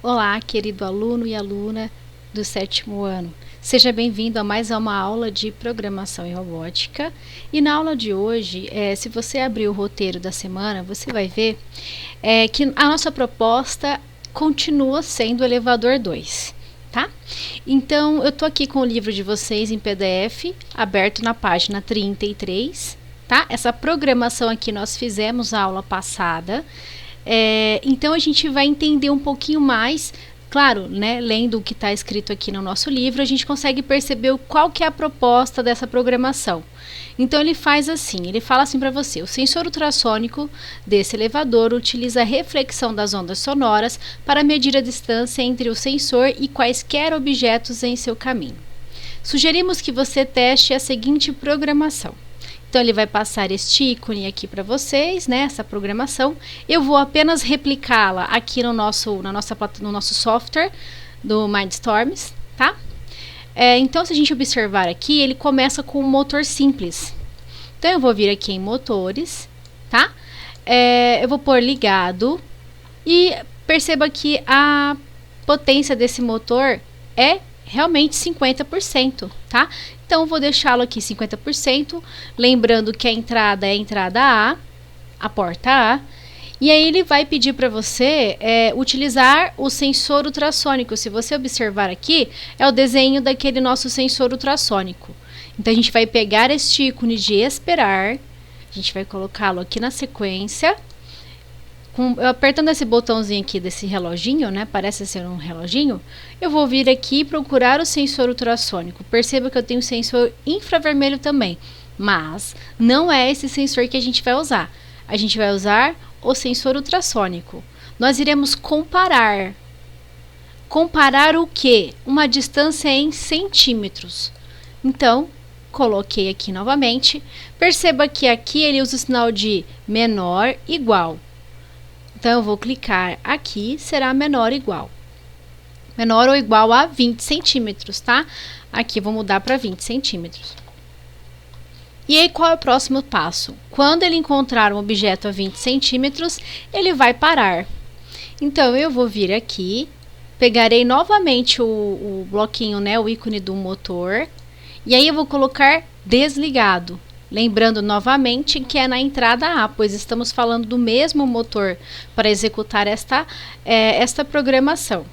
Olá, querido aluno e aluna do 7º ano. Seja bem-vindo a mais uma aula de programação e robótica. E na aula de hoje, se você abrir o roteiro da semana, você vai ver que a nossa proposta continua sendo o elevador 2, tá? Então, eu tô aqui com o livro de vocês em PDF, aberto na página 33, tá? Essa programação aqui nós fizemos na aula passada. Então a gente vai entender um pouquinho mais, claro, né, lendo o que está escrito aqui no nosso livro, a gente consegue perceber qual que é a proposta dessa programação. Então ele faz assim, ele fala assim para você: o sensor ultrassônico desse elevador utiliza a reflexão das ondas sonoras para medir a distância entre o sensor e quaisquer objetos em seu caminho. Sugerimos que você teste a seguinte programação. Então, ele vai passar este ícone aqui para vocês, né, essa programação. Eu vou apenas replicá-la aqui no nosso software do Mindstorms, tá? Então, se a gente observar aqui, ele começa com um motor simples. Então, eu vou vir aqui em motores, tá? Eu vou pôr ligado e perceba que a potência desse motor é realmente 50%, tá? Então, vou deixá-lo aqui 50%, lembrando que a entrada é a entrada a porta A, e aí ele vai pedir para você utilizar o sensor ultrassônico. Se você observar aqui, é o desenho daquele nosso sensor ultrassônico. Então, a gente vai pegar este ícone de esperar, a gente vai colocá-lo aqui na sequência, apertando esse botãozinho aqui desse reloginho, né, parece ser um reloginho, eu vou vir aqui e procurar o sensor ultrassônico. Perceba que eu tenho sensor infravermelho também, mas não é esse sensor que a gente vai usar. A gente vai usar o sensor ultrassônico. Nós iremos comparar. Comparar o quê? Uma distância em centímetros. Então, coloquei aqui novamente. Perceba que aqui ele usa o sinal de menor igual. Então, eu vou clicar aqui, será menor ou igual. Menor ou igual a 20 centímetros, tá? Aqui, vou mudar para 20 centímetros. E aí, qual é o próximo passo? Quando ele encontrar um objeto a 20 centímetros, ele vai parar. Então, eu vou vir aqui, pegarei novamente o bloquinho, né, o ícone do motor, e aí eu vou colocar desligado. Lembrando novamente que é na entrada A, pois estamos falando do mesmo motor para executar esta programação.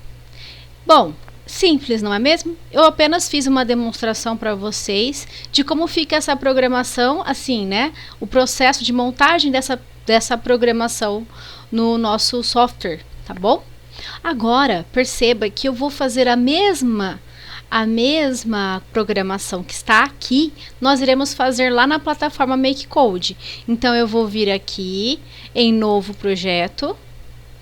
Bom, simples, não é mesmo? Eu apenas fiz uma demonstração para vocês de como fica essa programação, assim, né? O processo de montagem dessa programação no nosso software, tá bom? Agora, perceba que eu vou fazer a mesma programação que está aqui, nós iremos fazer lá na plataforma MakeCode. Então, eu vou vir aqui em novo projeto,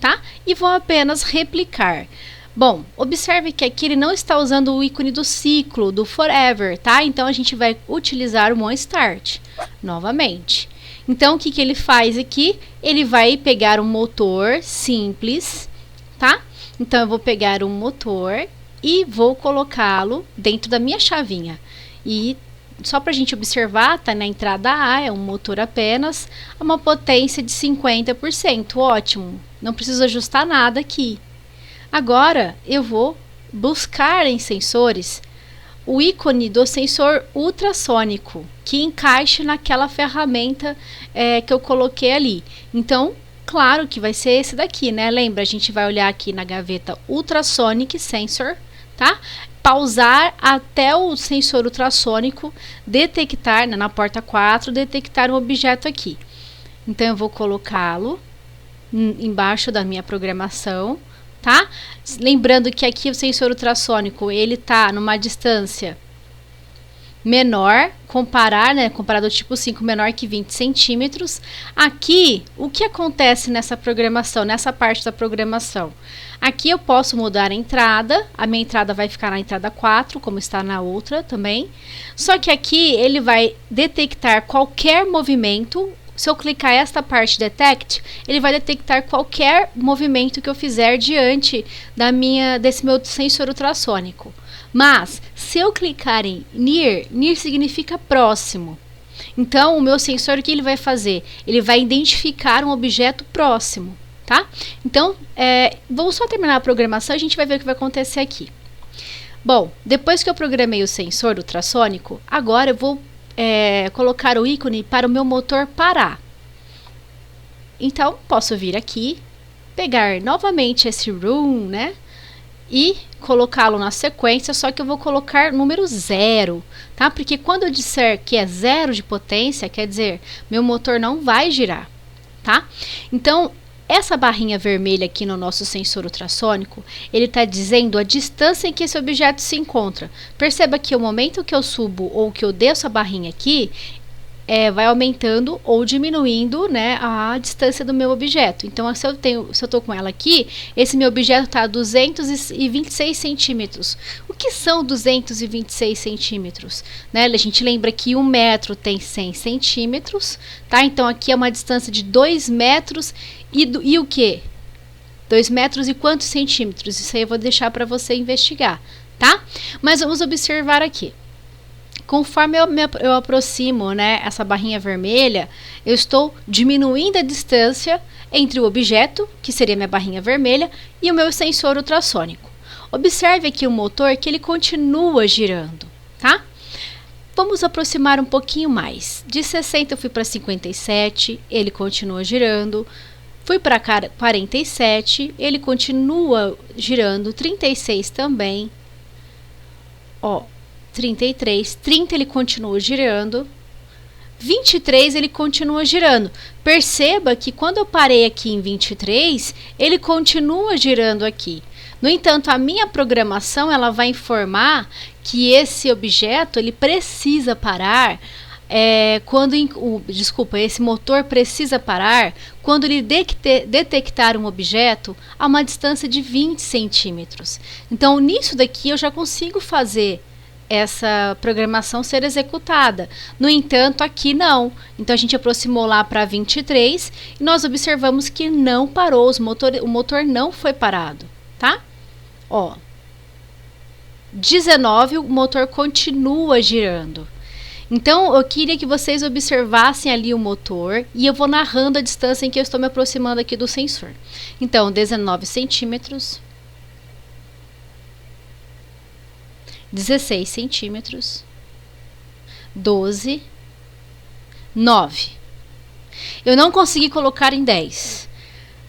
tá? E vou apenas replicar. Bom, observe que aqui ele não está usando o ícone do ciclo, do forever, tá? Então, a gente vai utilizar o onStart novamente. Então, o que ele faz aqui? Ele vai pegar um motor simples, tá? Então, eu vou pegar um motor e vou colocá-lo dentro da minha chavinha. E só para a gente observar, tá na entrada A, é um motor apenas, uma potência de 50%, ótimo. Não preciso ajustar nada aqui. Agora, eu vou buscar em sensores o ícone do sensor ultrassônico, que encaixe naquela ferramenta que eu coloquei ali. Então, claro que vai ser esse daqui, né? Lembra, a gente vai olhar aqui na gaveta Ultrasonic Sensor, tá? Pausar até o sensor ultrassônico detectar, na porta 4, detectar um objeto aqui. Então, eu vou colocá-lo embaixo da minha programação, tá? Lembrando que aqui o sensor ultrassônico, ele tá numa distância menor, comparado ao tipo 5, menor que 20 centímetros. Aqui, o que acontece nessa programação, nessa parte da programação? Aqui eu posso mudar a entrada, a minha entrada vai ficar na entrada 4, como está na outra também. Só que aqui ele vai detectar qualquer movimento. Se eu clicar esta parte Detect, ele vai detectar qualquer movimento que eu fizer diante desse meu sensor ultrassônico. Mas, se eu clicar em Near significa próximo. Então, o meu sensor, o que ele vai fazer? Ele vai identificar um objeto próximo, tá? Então, vou só terminar a programação e a gente vai ver o que vai acontecer aqui. Bom, depois que eu programei o sensor ultrassônico, agora eu vou colocar o ícone para o meu motor parar. Então, posso vir aqui, pegar novamente esse room, né? E colocá-lo na sequência, só que eu vou colocar número 0, tá? Porque quando eu disser que é 0 de potência, quer dizer, meu motor não vai girar, tá? Então, essa barrinha vermelha aqui no nosso sensor ultrassônico, ele está dizendo a distância em que esse objeto se encontra. Perceba que o momento que eu subo ou que eu desço a barrinha aqui, vai aumentando ou diminuindo, né, a distância do meu objeto. Então, se eu estou com ela aqui, esse meu objeto está a 226 centímetros. O que são 226 centímetros? Né? A gente lembra que 1 metro tem 100 centímetros, tá? Então, aqui é uma distância de 2 metros e o quê? 2 metros e quantos centímetros? Isso aí eu vou deixar para você investigar, tá? Mas vamos observar aqui. Conforme eu aproximo, né, essa barrinha vermelha, eu estou diminuindo a distância entre o objeto, que seria minha barrinha vermelha, e o meu sensor ultrassônico. Observe aqui o motor que ele continua girando, tá? Vamos aproximar um pouquinho mais. De 60 eu fui para 57, ele continua girando. Fui para 47, ele continua girando. 36 também. Ó. 33, 30 ele continua girando, 23 ele continua girando. Perceba que quando eu parei aqui em 23, ele continua girando aqui. No entanto, a minha programação ela vai informar que esse objeto ele precisa parar esse motor precisa parar quando ele detectar um objeto a uma distância de 20 centímetros. Então, nisso daqui eu já consigo fazer essa programação ser executada. No entanto, aqui não. Então, a gente aproximou lá para 23 e nós observamos que não parou, o motor não foi parado, tá? Ó, 19, o motor continua girando. Então, eu queria que vocês observassem ali o motor e eu vou narrando a distância em que eu estou me aproximando aqui do sensor. Então, 19 centímetros, 16 centímetros, 12, 9. Eu não consegui colocar em 10,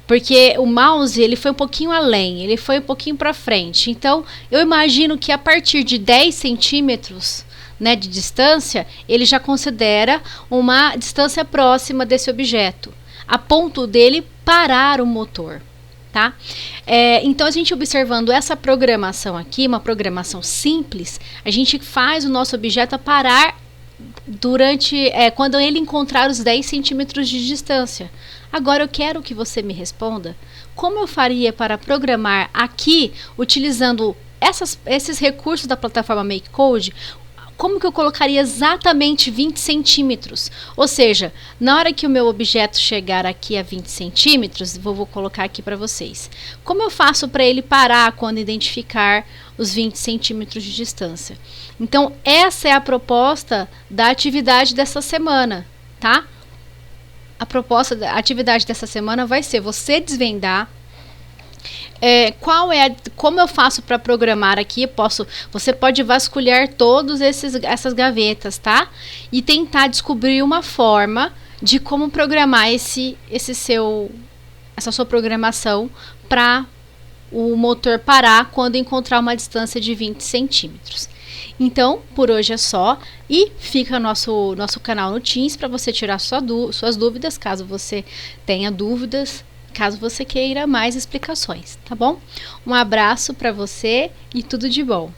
porque o mouse ele foi um pouquinho além, ele foi um pouquinho para frente. Então, eu imagino que a partir de 10 centímetros, né, de distância, ele já considera uma distância próxima desse objeto, a ponto dele parar o motor. Tá? Então, a gente observando essa programação aqui, uma programação simples, a gente faz o nosso objeto parar quando ele encontrar os 10 centímetros de distância. Agora, eu quero que você me responda como eu faria para programar aqui, utilizando esses recursos da plataforma MakeCode. Como que eu colocaria exatamente 20 centímetros? Ou seja, na hora que o meu objeto chegar aqui a 20 centímetros, vou colocar aqui para vocês. Como eu faço para ele parar quando identificar os 20 centímetros de distância? Então, essa é a proposta da atividade dessa semana, tá? A proposta da atividade dessa semana vai ser você desvendar como eu faço para programar aqui. Você pode vasculhar todas essas gavetas, tá? E tentar descobrir uma forma de como programar essa sua programação para o motor parar quando encontrar uma distância de 20 centímetros. Então, por hoje é só. E fica nosso canal no Teams para você tirar suas dúvidas, caso você tenha dúvidas, caso você queira mais explicações, tá bom? Um abraço para você e tudo de bom!